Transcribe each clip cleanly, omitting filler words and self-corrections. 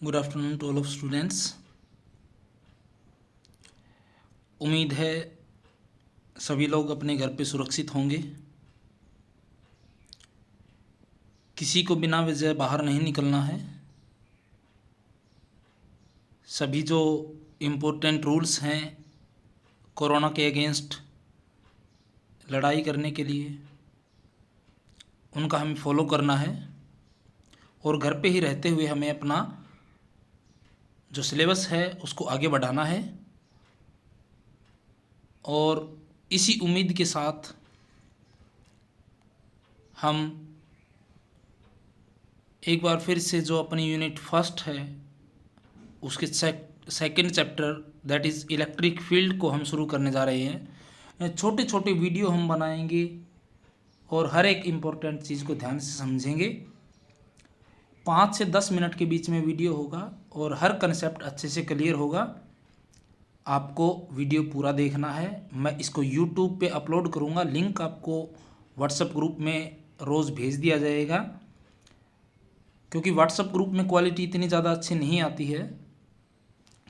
Good afternoon to all of students. उम्मीद है सभी लोग अपने घर पे सुरक्षित होंगे। किसी को बिना वजह बाहर नहीं निकलना है। सभी जो इम्पोर्टेंट रूल्स हैं कोरोना के अगेंस्ट लड़ाई करने के लिए, उनका हमें फॉलो करना है और घर पे ही रहते हुए हमें अपना जो सिलेबस है उसको आगे बढ़ाना है। और इसी उम्मीद के साथ हम एक बार फिर से जो अपनी यूनिट फर्स्ट है उसके second chapter that is electric field को हम शुरू करने जा रहे हैं। छोटे छोटे वीडियो हम बनाएंगे और हर एक इम्पोर्टेंट चीज़ को ध्यान से समझेंगे। 5 से 10 मिनट के बीच में वीडियो होगा और हर कंसेप्ट अच्छे से क्लियर होगा। आपको वीडियो पूरा देखना है। मैं इसको यूट्यूब पे अपलोड करूँगा, लिंक आपको व्हाट्सएप ग्रुप में रोज़ भेज दिया जाएगा, क्योंकि व्हाट्सएप ग्रुप में क्वालिटी इतनी ज़्यादा अच्छी नहीं आती है,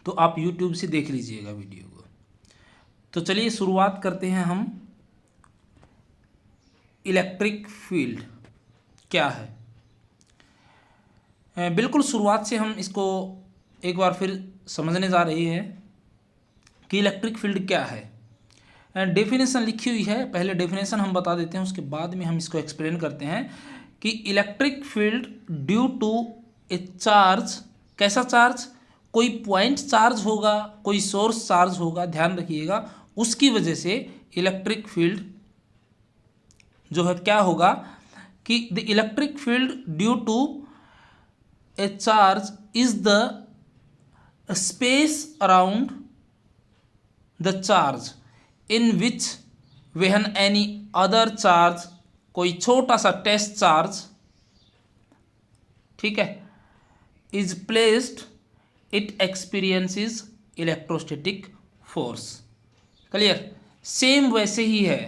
तो आप यूट्यूब से देख लीजिएगा वीडियो को। तो चलिए शुरुआत करते हैं हम। इलेक्ट्रिक फील्ड क्या है? बिल्कुल शुरुआत से हम इसको एक बार फिर समझने जा रहे हैं कि इलेक्ट्रिक फील्ड क्या है। डेफिनेशन लिखी हुई है, पहले डेफिनेशन हम बता देते हैं, उसके बाद में हम इसको एक्सप्लेन करते हैं कि electric field due to a charge. कैसा चार्ज? कोई पॉइंट चार्ज होगा, कोई सोर्स चार्ज होगा, ध्यान रखिएगा, उसकी वजह से इलेक्ट्रिक फील्ड जो है क्या होगा कि the electric field due to a charge is the space around the charge in which when any other charge, कोई छोटा सा टेस्ट चार्ज, ठीक है, is placed, it experiences electrostatic force. Clear? Same वैसे ही है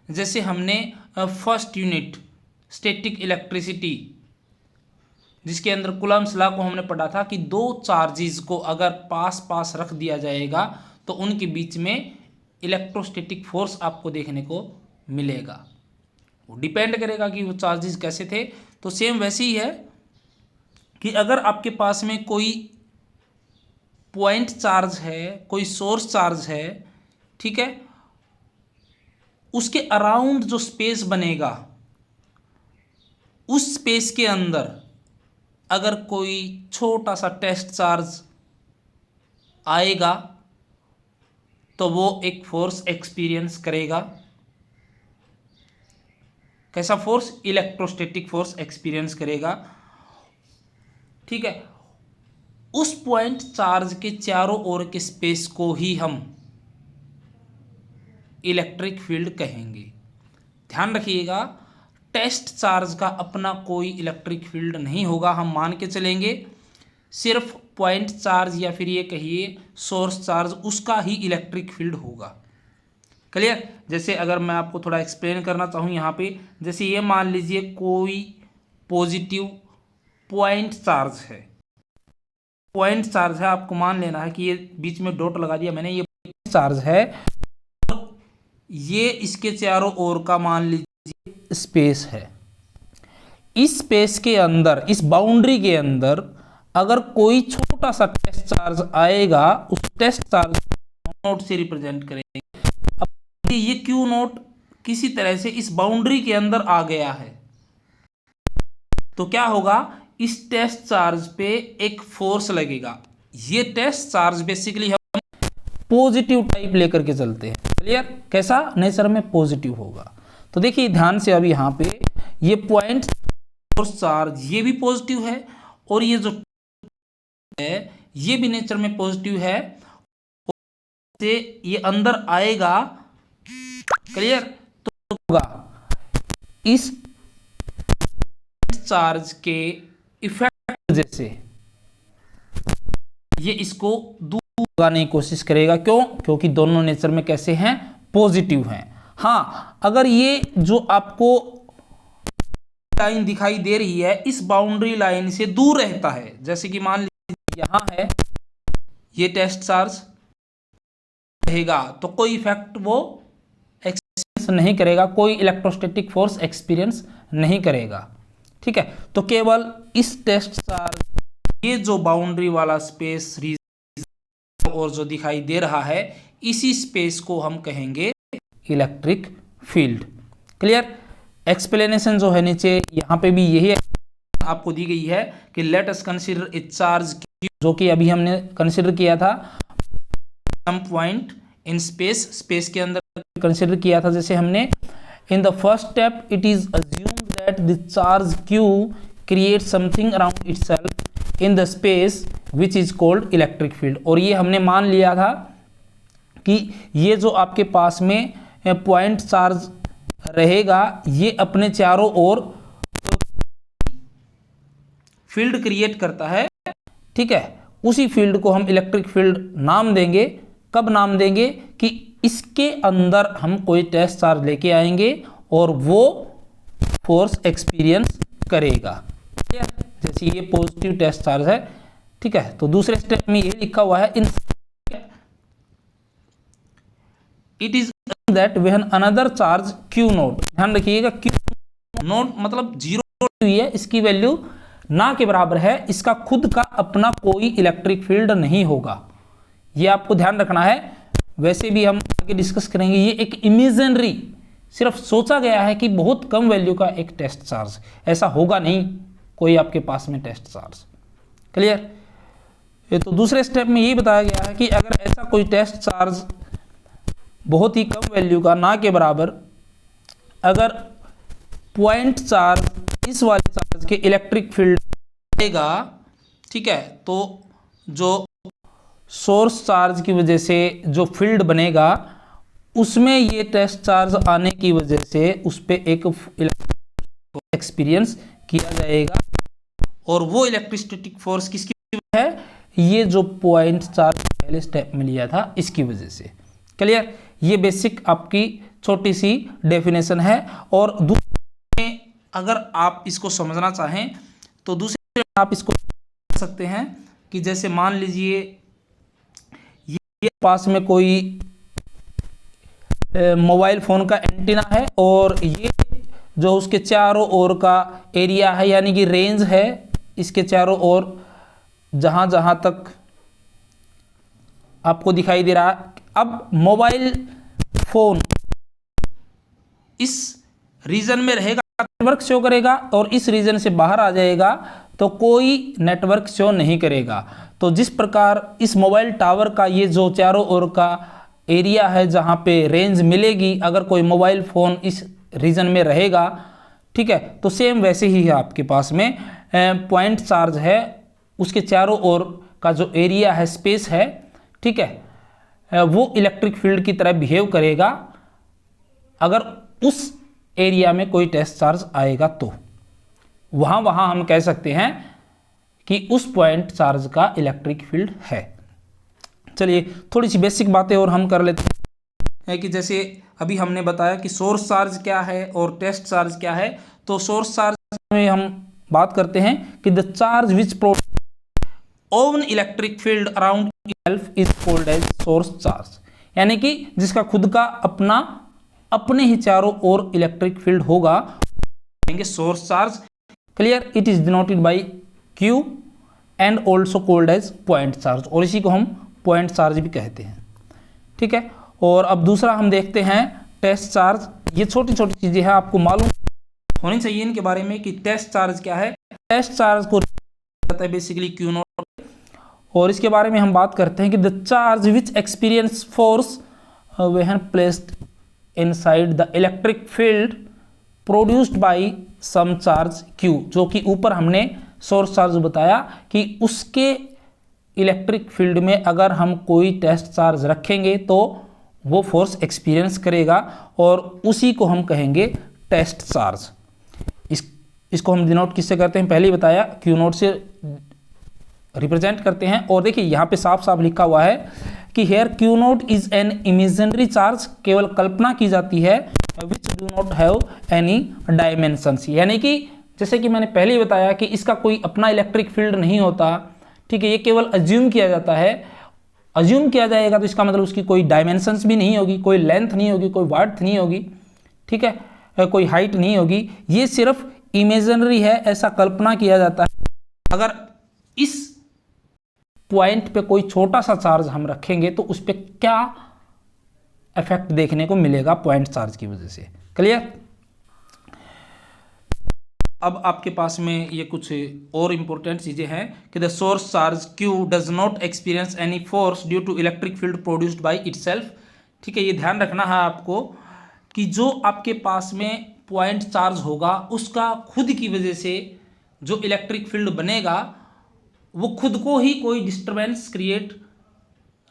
जैसे हमने फर्स्ट यूनिट स्टैटिक इलेक्ट्रिसिटी जिसके अंदर कूलम्ब्स लॉ को हमने पढ़ा था कि दो चार्जेस को अगर पास पास रख दिया जाएगा तो उनके बीच में इलेक्ट्रोस्टैटिक फोर्स आपको देखने को मिलेगा। वो डिपेंड करेगा कि वो चार्जेस कैसे थे। तो सेम वैसे ही है कि अगर आपके पास में कोई पॉइंट चार्ज है, कोई सोर्स चार्ज है, ठीक है, उसके अराउंड जो स्पेस बनेगा, उस स्पेस के अंदर अगर कोई छोटा सा टेस्ट चार्ज आएगा तो वो एक फोर्स एक्सपीरियंस करेगा। कैसा फोर्स? इलेक्ट्रोस्टैटिक फोर्स एक्सपीरियंस करेगा, ठीक है। उस पॉइंट चार्ज के चारों ओर के स्पेस को ही हम इलेक्ट्रिक फील्ड कहेंगे। ध्यान रखिएगा, टेस्ट चार्ज का अपना कोई इलेक्ट्रिक फील्ड नहीं होगा, हम मान के चलेंगे। सिर्फ पॉइंट चार्ज या फिर ये कहिए सोर्स चार्ज, उसका ही इलेक्ट्रिक फील्ड होगा। क्लियर? जैसे अगर मैं आपको थोड़ा एक्सप्लेन करना चाहूँ यहाँ पे, जैसे ये मान लीजिए कोई पॉजिटिव पॉइंट चार्ज है, पॉइंट चार्ज है, आपको मान लेना है कि ये बीच में डॉट लगा दिया मैंने, ये पॉइंट चार्ज है, ये इसके चारों ओर का मान लीजिए स्पेस है। इस स्पेस के अंदर, इस बाउंड्री के अंदर अगर कोई छोटा सा टेस्ट चार्ज आएगा, उस टेस्ट चार्ज को नोट से रिप्रेजेंट करेंगे। अब ये क्यू नोट किसी तरह से इस बाउंड्री के अंदर आ गया है तो क्या होगा? इस टेस्ट चार्ज पे एक फोर्स लगेगा। ये टेस्ट चार्ज बेसिकली हम पॉजिटिव टाइप लेकर के चलते हैं। क्लियर? कैसा? नेचर में पॉजिटिव होगा। तो देखिए ध्यान से, अभी यहाँ पे ये पॉइंट चार्ज ये भी पॉजिटिव है और ये जो है ये भी नेचर में पॉजिटिव है, से ये अंदर आएगा। क्लियर? तो होगा इस चार्ज के इफेक्ट वजह से ये इसको दूर लगाने की कोशिश करेगा। क्यों? क्योंकि दोनों नेचर में कैसे हैं? पॉजिटिव हैं। हाँ, अगर ये जो आपको लाइन दिखाई दे रही है इस बाउंड्री लाइन से दूर रहता है, जैसे कि मान लीजिए यहाँ है, ये टेस्ट चार्ज रहेगा तो कोई इफेक्ट वो एक्सपीरियंस नहीं करेगा, कोई इलेक्ट्रोस्टैटिक फोर्स एक्सपीरियंस नहीं करेगा। ठीक है, तो केवल इस टेस्ट चार्ज, ये जो बाउंड्री वाला स्पेस रीजन और जो दिखाई दे रहा है, इसी स्पेस को हम कहेंगे इलेक्ट्रिक फील्ड। क्लियर? एक्सप्लेनेशन जो है नीचे यहाँ पे भी यही आपको दी गई है कि let us consider a charge, जो कि अभी हमने कंसीडर किया था some point in space, space के अंदर कंसीडर किया था। जैसे हमने in the first step it is assumed that the charge Q create something around itself in the space which is called electric field. और ये हमने मान लिया था कि ये जो आपके पास में पॉइंट चार्ज रहेगा, ये अपने चारों ओर फील्ड क्रिएट करता है। ठीक है, उसी फील्ड को हम इलेक्ट्रिक फील्ड नाम देंगे। कब नाम देंगे? कि इसके अंदर हम कोई टेस्ट चार्ज लेके आएंगे और वो फोर्स एक्सपीरियंस करेगा। जैसे ये पॉजिटिव टेस्ट चार्ज है। ठीक है, तो दूसरे स्टेप में ये लिखा हुआ है in it is that when another charge Q note, ध्यान रखिएगा Q नोट मतलब 0 हुई है, इसकी वैल्यू ना के बराबर है, इसका खुद का अपना कोई इलेक्ट्रिक फील्ड नहीं होगा, ये आपको ध्यान रखना है। वैसे भी हम आगे डिस्कस करेंगे, ये एक इमेजिनरी, सिर्फ सोचा गया है कि बहुत कम वैल्यू का एक टेस्ट चार्ज, ऐसा होगा नहीं कोई आपके पास में टेस्ट चार्ज। क्लियर? ये तो दूसरे स्टेप में यही बताया गया है कि अगर ऐसा कोई टेस्ट चार्ज बहुत ही कम वैल्यू का, ना के बराबर, अगर पॉइंट चार्ज इस वाले चार्ज के इलेक्ट्रिक फील्ड आएगा, ठीक है, तो जो सोर्स चार्ज की वजह से जो फील्ड बनेगा उसमें ये टेस्ट चार्ज आने की वजह से उस पर एक इलेक्ट्रिक एक्सपीरियंस किया जाएगा। और वो इलेक्ट्रोस्टैटिक फोर्स किसकी वजह है? ये जो पॉइंट चार्ज पहले स्टेप में लिया था इसकी वजह से। क्लियर? ये बेसिक आपकी छोटी सी डेफिनेशन है। और दूसरे अगर आप इसको समझना चाहें तो दूसरे आप इसको समझ सकते हैं कि जैसे मान लीजिए ये पास में कोई मोबाइल फ़ोन का एंटीना है और ये जो उसके चारों ओर का एरिया है, यानी कि रेंज है, इसके चारों ओर जहाँ जहाँ तक आपको दिखाई दे रहा है। अब मोबाइल फ़ोन इस रीजन में रहेगा, नेटवर्क शो करेगा, और इस रीजन से बाहर आ जाएगा तो कोई नेटवर्क शो नहीं करेगा। तो जिस प्रकार इस मोबाइल टावर का ये जो चारों ओर का एरिया है जहाँ पे रेंज मिलेगी, अगर कोई मोबाइल फ़ोन इस रीजन में रहेगा, ठीक है, तो सेम वैसे ही है आपके पास में पॉइंट चार्ज है, उसके चारों ओर का जो एरिया है, स्पेस है, ठीक है, वो इलेक्ट्रिक फील्ड की तरह बिहेव करेगा अगर उस एरिया में कोई टेस्ट चार्ज आएगा। तो वहाँ हम कह सकते हैं कि उस पॉइंट चार्ज का इलेक्ट्रिक फील्ड है। चलिए थोड़ी सी बेसिक बातें और हम कर लेते हैं कि जैसे अभी हमने बताया कि सोर्स चार्ज क्या है और टेस्ट चार्ज क्या है। तो सोर्स चार्ज में हम बात करते हैं कि the charge which produce own electric field around itself is called as source charge, यानी कि जिसका खुद का अपने ही चारों ओर इलेक्ट्रिक फील्ड होगा, source charge. Clear? It is denoted by Q and also called as point charge, और इसी को हम पॉइंट चार्ज भी कहते हैं। ठीक है, और अब दूसरा हम देखते हैं टेस्ट चार्ज। ये छोटी छोटी चीजें हैं, आपको मालूम होनी चाहिए इनके बारे में कि टेस्ट चार्ज क्या है। टेस्ट चार्ज को कहता है बेसिकली Q नॉट, और इसके बारे में हम बात करते हैं कि the charge which experience force when placed inside the electric field produced by some charge Q, जो कि ऊपर हमने सोर्स चार्ज बताया कि उसके इलेक्ट्रिक फील्ड में अगर हम कोई टेस्ट चार्ज रखेंगे तो वो फोर्स एक्सपीरियंस करेगा, और उसी को हम कहेंगे टेस्ट चार्ज। इसको हम डिनोट किससे करते हैं? पहले ही बताया, Q नोट से रिप्रेजेंट करते हैं। और देखिए यहाँ पे साफ साफ लिखा हुआ है कि here Q naught is an imaginary charge, केवल कल्पना की जाती है, which do not have any dimensions, यानी कि जैसे कि मैंने पहले ही बताया कि इसका कोई अपना इलेक्ट्रिक फील्ड नहीं होता। ठीक है, ये केवल अज्यूम किया जाता है। अज्यूम किया जाएगा तो इसका मतलब उसकी कोई डायमेंशंस भी नहीं होगी, कोई लेंथ नहीं होगी, कोई वर्थ नहीं होगी, ठीक है, कोई हाइट नहीं होगी। ये सिर्फ इमेजिनरी है, ऐसा कल्पना किया जाता है। अगर इस पॉइंट पे कोई छोटा सा चार्ज हम रखेंगे तो उस पर क्या इफेक्ट देखने को मिलेगा पॉइंट चार्ज की वजह से। क्लियर। अब आपके पास में ये कुछ और इंपॉर्टेंट चीज़ें हैं कि the source charge Q does not experience any force due to electric field produced by itself. ठीक है, ये ध्यान रखना है आपको कि जो आपके पास में पॉइंट चार्ज होगा उसका खुद की वजह से जो इलेक्ट्रिक फील्ड बनेगा वो खुद को ही कोई डिस्टर्बेंस क्रिएट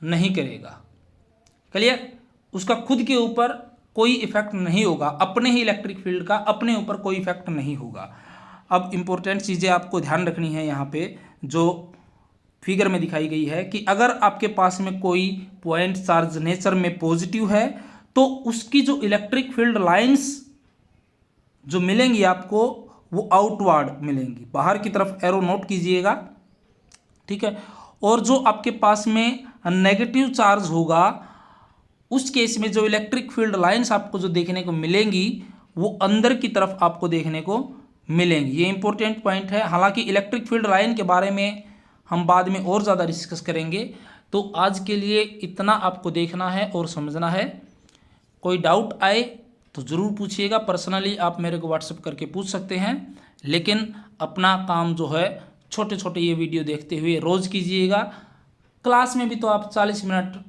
नहीं करेगा। क्लियर। उसका खुद के ऊपर कोई इफेक्ट नहीं होगा, अपने ही इलेक्ट्रिक फील्ड का अपने ऊपर कोई इफेक्ट नहीं होगा। अब इंपॉर्टेंट चीज़ें आपको ध्यान रखनी है यहाँ पे जो फिगर में दिखाई गई है कि अगर आपके पास में कोई पॉइंट चार्ज नेचर में पॉजिटिव है तो उसकी जो इलेक्ट्रिक फील्ड लाइंस जो मिलेंगी आपको वो आउटवर्ड मिलेंगी, बाहर की तरफ एरो नोट कीजिएगा। ठीक है। और जो आपके पास में नेगेटिव चार्ज होगा उस केस में जो इलेक्ट्रिक फील्ड लाइंस आपको जो देखने को मिलेंगी वो अंदर की तरफ आपको देखने को मिलेंगी। ये इंपॉर्टेंट पॉइंट है। हालांकि इलेक्ट्रिक फील्ड लाइन के बारे में हम बाद में और ज़्यादा डिस्कस करेंगे, तो आज के लिए इतना आपको देखना है और समझना है। कोई डाउट आए तो ज़रूर पूछिएगा, पर्सनली आप मेरे को व्हाट्सएप करके पूछ सकते हैं। लेकिन अपना काम जो है छोटे छोटे ये वीडियो देखते हुए रोज़ कीजिएगा। क्लास में भी तो आप 40 मिनट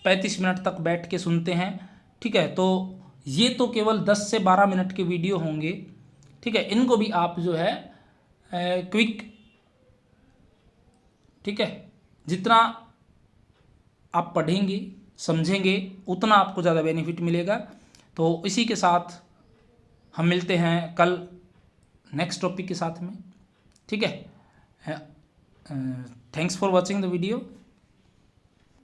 35 मिनट तक बैठ के सुनते हैं। ठीक है, तो ये तो केवल 10 से 12 मिनट के वीडियो होंगे। ठीक है, इनको भी आप जो है क्विक, ठीक है, जितना आप पढ़ेंगे समझेंगे उतना आपको ज़्यादा बेनिफिट मिलेगा। तो इसी के साथ हम मिलते हैं कल नेक्स्ट टॉपिक के साथ में। ठीक है, thanks for watching the video.